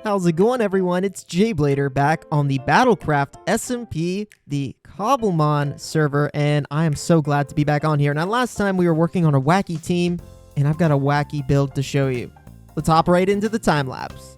How's it going, everyone? It's jblader back on the BattleCraft SMP, the Cobblemon server, and I am so glad to be back on here. Now, last time we were working on a wacky team, and I've got a wacky build to show you. Let's hop right into the time lapse.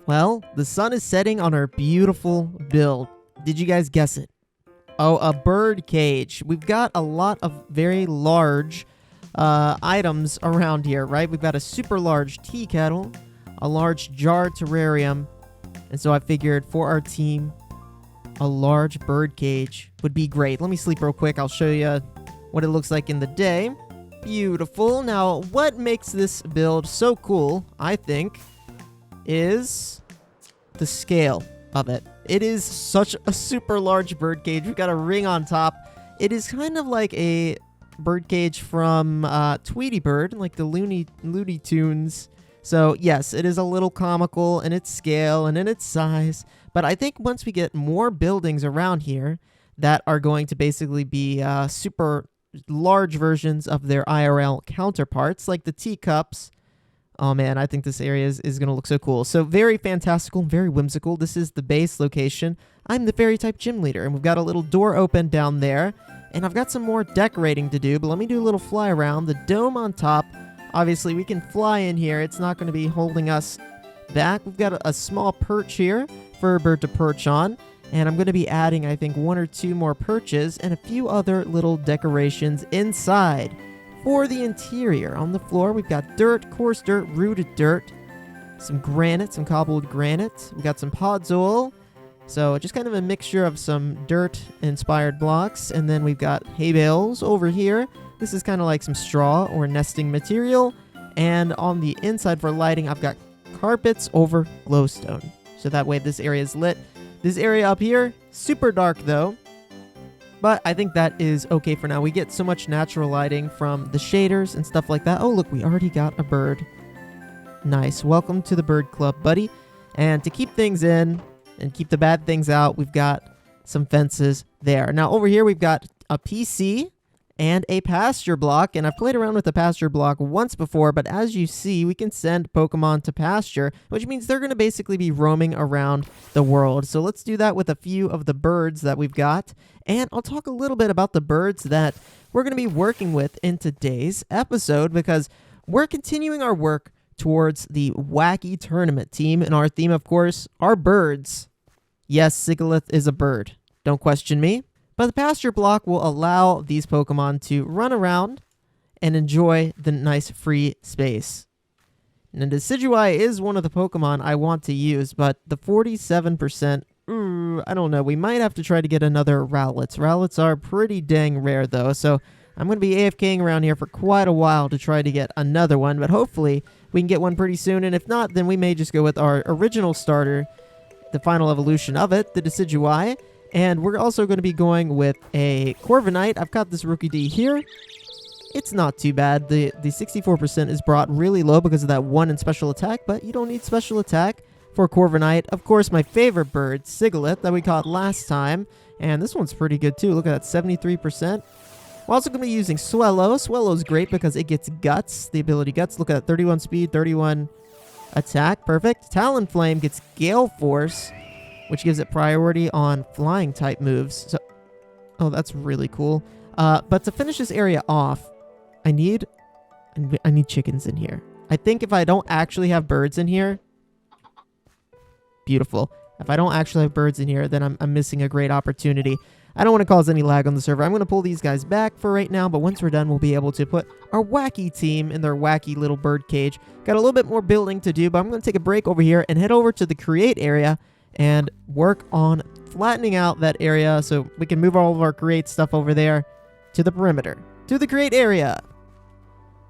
Well, the sun is setting on our beautiful build. Did you guys guess it? Oh, a bird cage. We've got a lot of very large items around here, right? We've got a super large tea kettle, a large jar terrarium, and so I figured for our team, a large bird cage would be great. Let me sleep real quick. I'll show you what it looks like in the day. Beautiful. Now, what makes this build so cool, I think, is the scale of it. It is such a super large bird cage. We've got a ring on top. It is kind of like a bird cage from Tweety Bird, like the Looney Tunes. So yes, it is a little comical in its scale and in its size. But I think once we get more buildings around here that are going to basically be super large versions of their IRL counterparts, like the teacups. Oh man, I think this area is going to look so cool. So very fantastical, very whimsical. This is the base location. I'm the fairy type gym leader, and we've got a little door open down there. And I've got some more decorating to do, but let me do a little fly around. The dome on top, obviously we can fly in here. It's not going to be holding us back. We've got a small perch here for a bird to perch on. And I'm going to be adding, I think, 1 or 2 more perches and a few other little decorations inside. For the interior, on the floor, we've got dirt, coarse dirt, rooted dirt, some granite, some cobbled granite. We've got some podzol, so just kind of a mixture of some dirt-inspired blocks. And then we've got hay bales over here. This is kind of like some straw or nesting material. And on the inside for lighting, I've got carpets over glowstone, so that way this area is lit. This area up here, super dark though. But I think that is okay for now. We get so much natural lighting from the shaders and stuff like that. Oh, look, we already got a bird. Nice. Welcome to the bird club, buddy. And to keep things in and keep the bad things out, we've got some fences there. Now, over here, we've got a PC and a pasture block. And I've played around with the pasture block once before, but as you see, we can send Pokemon to pasture, which means they're going to basically be roaming around the world. So let's do that with a few of the birds that we've got. And I'll talk a little bit about the birds that we're going to be working with in today's episode, because we're continuing our work towards the wacky tournament team. And our theme, of course, are birds. Yes, Sigalith is a bird. Don't question me. But the pasture block will allow these Pokemon to run around and enjoy the nice free space. And Decidueye is one of the Pokemon I want to use, but the 47%, I don't know. We might have to try to get another Rowlets. Rowlets are pretty dang rare, though, so I'm going to be AFKing around here for quite a while to try to get another one, but hopefully we can get one pretty soon, and if not, then we may just go with our original starter, the final evolution of it, the Decidueye. And we're also going to be going with a Corviknight. I've got this Rookie D here. It's not too bad. The 64% is brought really low because of that 1 in special attack, but you don't need special attack for Corviknight. Of course, my favorite bird, Sigalith, that we caught last time. And this one's pretty good too. Look at that, 73%. We're also going to be using Swellow. Swellow's great because it gets Guts, the ability Guts. Look at that, 31 speed, 31 attack. Perfect. Talonflame gets Gale Force, which gives it priority on flying type moves. So, oh, that's really cool. But to finish this area off, I need chickens in here. I think if I don't actually have birds in here, beautiful. If I don't actually have birds in here, then I'm missing a great opportunity. I don't want to cause any lag on the server. I'm going to pull these guys back for right now, but once we're done, we'll be able to put our wacky team in their wacky little bird cage. Got a little bit more building to do, but I'm going to take a break over here and head over to the create area and work on flattening out that area so we can move all of our create stuff over there to the perimeter, to the create area.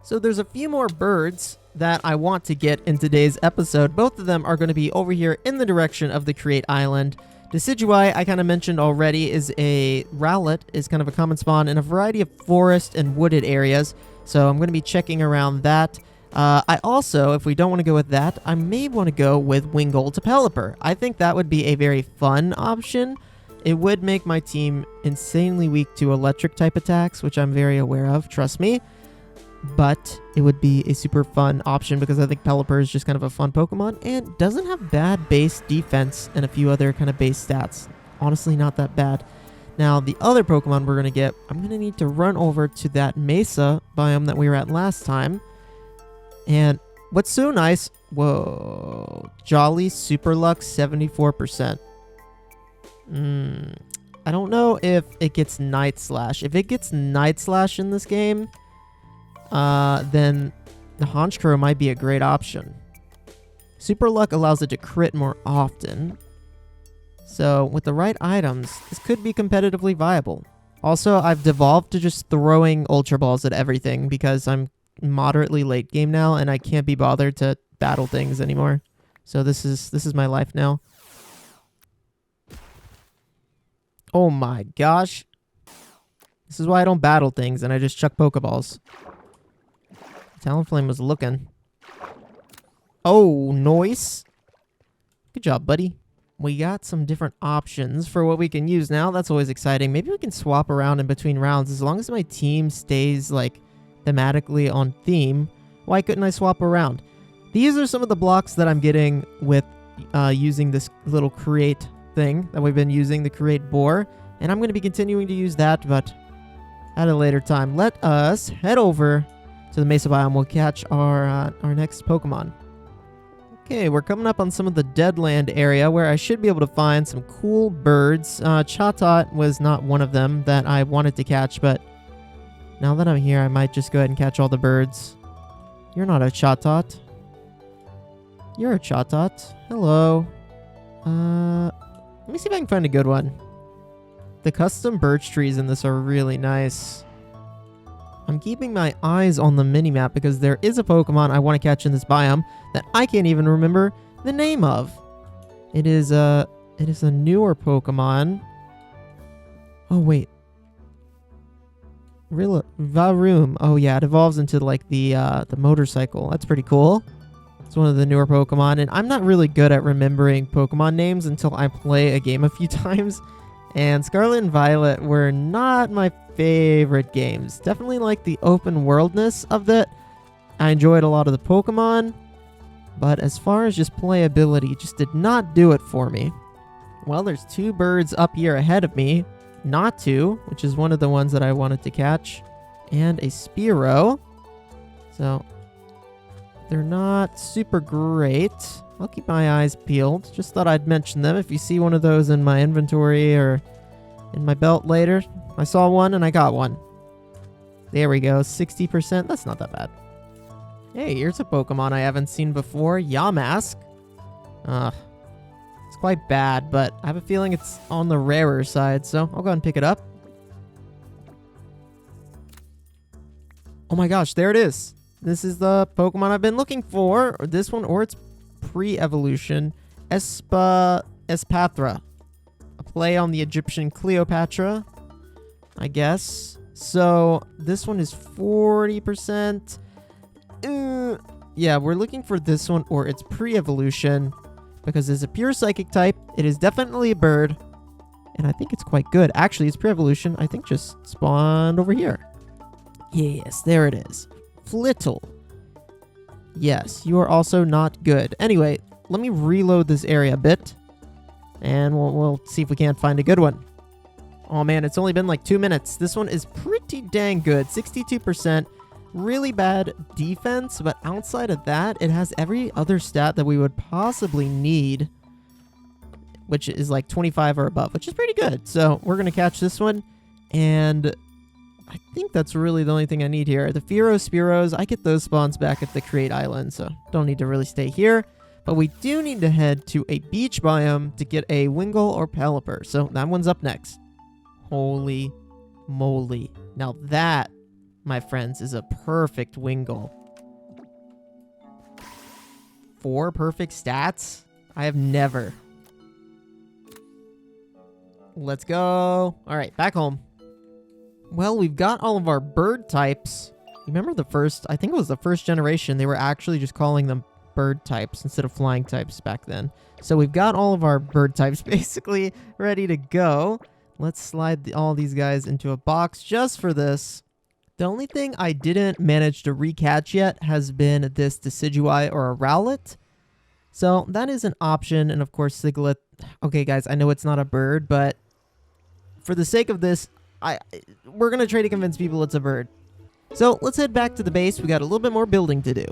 So there's a few more birds that I want to get in today's episode. Both of them are going to be over here in the direction of the create island. Decidueye, I kind of mentioned already, is a rowlet, is kind of a common spawn in a variety of forest and wooded areas. So I'm going to be checking around that. I also, if we don't want to go with that, I may want to go with Wingull to Pelipper. I think that would be a very fun option. It would make my team insanely weak to electric type attacks, which I'm very aware of, trust me. But it would be a super fun option because I think Pelipper is just kind of a fun Pokemon and doesn't have bad base defense and a few other kind of base stats. Honestly, not that bad. Now, the other Pokemon we're going to get, I'm going to need to run over to that Mesa biome that we were at last time. And what's so nice, whoa, Jolly Super Lux 74%. I don't know if it gets Night Slash. If it gets Night Slash in this game, then the Honchkrow might be a great option. Super Luck allows it to crit more often. So with the right items, this could be competitively viable. Also, I've devolved to just throwing Ultra Balls at everything because I'm moderately late game now and I can't be bothered to battle things anymore. So this is my life now. Oh my gosh. This is why I don't battle things and I just chuck Pokeballs. Talonflame was looking. Oh, nice. Good job, buddy. We got some different options for what we can use now. That's always exciting. Maybe we can swap around in between rounds. As long as my team stays, like, thematically on theme, why couldn't I swap around? These are some of the blocks that I'm getting with using this little create thing that we've been using, the create boar. And I'm going to be continuing to use that, but at a later time. Let us head over to the Mesa biome. We'll catch our next Pokemon. Okay, we're coming up on some of the Deadland area where I should be able to find some cool birds. Chatot was not one of them that I wanted to catch, but now that I'm here, I might just go ahead and catch all the birds. You're not a Chatot. You're a Chatot. Hello. Let me see if I can find a good one. The custom birch trees in this are really nice. I'm keeping my eyes on the minimap because there is a Pokemon I want to catch in this biome that I can't even remember the name of. It is a newer Pokemon. Oh wait. Varoom. Oh yeah, it evolves into like the motorcycle. That's pretty cool. It's one of the newer Pokemon, and I'm not really good at remembering Pokemon names until I play a game a few times. And Scarlet and Violet were not my favorite games. Definitely like the open worldness of that. I enjoyed a lot of the Pokemon, but as far as just playability, just did not do it for me. Well, there's two birds up here ahead of me. Not two, which is one of the ones that I wanted to catch, and a Spearow. So they're not super great. I'll keep my eyes peeled. Just thought I'd mention them. If you see one of those in my inventory or in my belt later, I saw one and I got one. There we go, 60%. That's not that bad. Hey, here's a Pokemon I haven't seen before. Yamask. It's quite bad, but I have a feeling it's on the rarer side, so I'll go ahead and pick it up. Oh my gosh, there it is. This is the Pokemon I've been looking for. Or this one, or its pre-evolution. Espathra. A play on the Egyptian Cleopatra, I guess. So this one is 40%. Yeah, we're looking for this one or its pre-evolution because it's a pure psychic type. It is definitely a bird, and I think it's quite good. Actually, its pre-evolution, I think, just spawned over here. Yes, there it is. Flittle. Yes, you are also not good. Anyway, let me reload this area a bit, and we'll see if we can't find a good one. Oh man, it's only been like 2 minutes. This one is pretty dang good. 62%. Really bad defense, but outside of that, it has every other stat that we would possibly need, which is like 25 or above, which is pretty good. So we're going to catch this one, and I think that's really the only thing I need here. The Spearows, I get those spawns back at the Create Island, so don't need to really stay here. But we do need to head to a beach biome to get a Wingull or Pelipper, so that one's up next. Holy moly. Now that, my friends, is a perfect wing goal. 4 perfect stats? I have never. Let's go. All right, back home. Well, we've got all of our bird types. Remember the first, I think it was the first generation, they were actually just calling them bird types instead of flying types back then. So we've got all of our bird types basically ready to go. Let's slide all these guys into a box just for this. The only thing I didn't manage to recatch yet has been this Decidui or a Rowlet. So that is an option, and of course Siglet. Okay guys, I know it's not a bird, but for the sake of this, we're going to try to convince people it's a bird. So let's head back to the base. We got a little bit more building to do.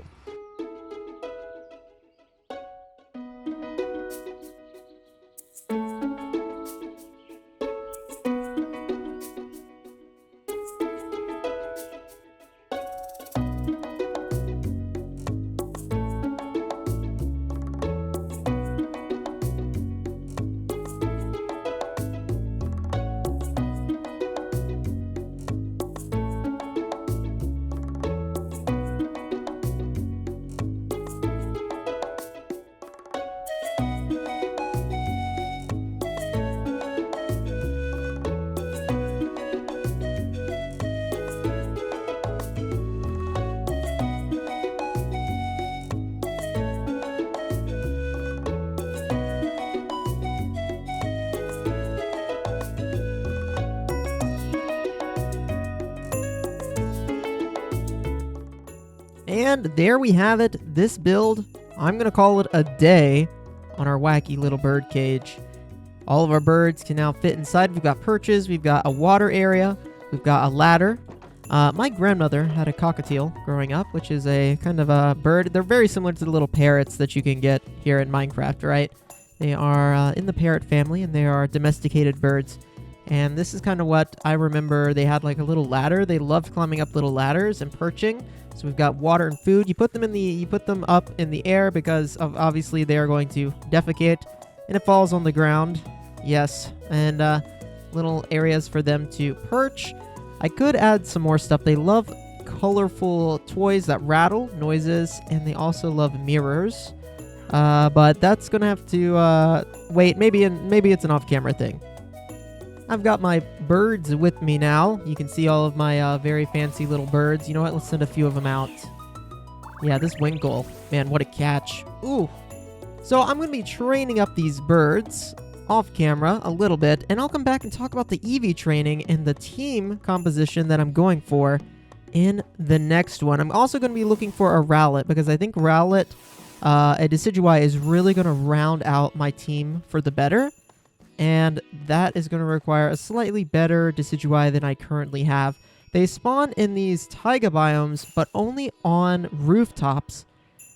And there we have it. This build, I'm going to call it a day on our wacky little bird cage. All of our birds can now fit inside. We've got perches. We've got a water area. We've got a ladder. My grandmother had a cockatiel growing up, which is a kind of a bird. They're very similar to the little parrots that you can get here in Minecraft, right? They are in the parrot family, and they are domesticated birds. And this is kind of what I remember. They had like a little ladder. They loved climbing up little ladders and perching. So we've got water and food. You put them up in the air because obviously they are going to defecate, and it falls on the ground. Yes, and little areas for them to perch. I could add some more stuff. They love colorful toys that rattle noises, and they also love mirrors. But that's gonna have to wait. Maybe it's an off-camera thing. I've got my birds with me now. You can see all of my very fancy little birds. You know what? Let's send a few of them out. Yeah, this wing goal. Man, what a catch. Ooh. So I'm going to be training up these birds off camera a little bit, and I'll come back and talk about the EV training and the team composition that I'm going for in the next one. I'm also going to be looking for a Rowlet because I think Rowlet, a Decidui, is really going to round out my team for the better. And that is going to require a slightly better Decidui than I currently have. They spawn in these taiga biomes, but only on rooftops.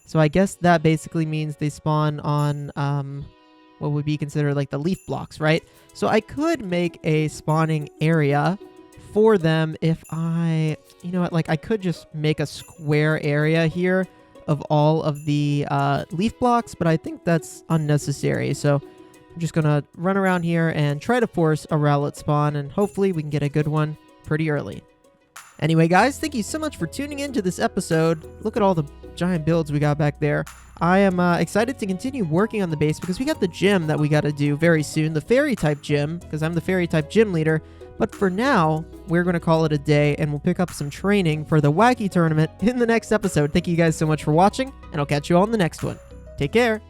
So I guess that basically means they spawn on what would be considered like the leaf blocks, right? So I could make a spawning area for them if I, you know what, like I could just make a square area here of all of the leaf blocks, but I think that's unnecessary. So I'm just going to run around here and try to force a Rowlet spawn, and hopefully we can get a good one pretty early. Anyway, guys, thank you so much for tuning in to this episode. Look at all the giant builds we got back there. I am excited to continue working on the base because we got the gym that we got to do very soon, the fairy type gym, because I'm the fairy type gym leader. But for now, we're going to call it a day, and we'll pick up some training for the wacky tournament in the next episode. Thank you guys so much for watching, and I'll catch you all in the next one. Take care.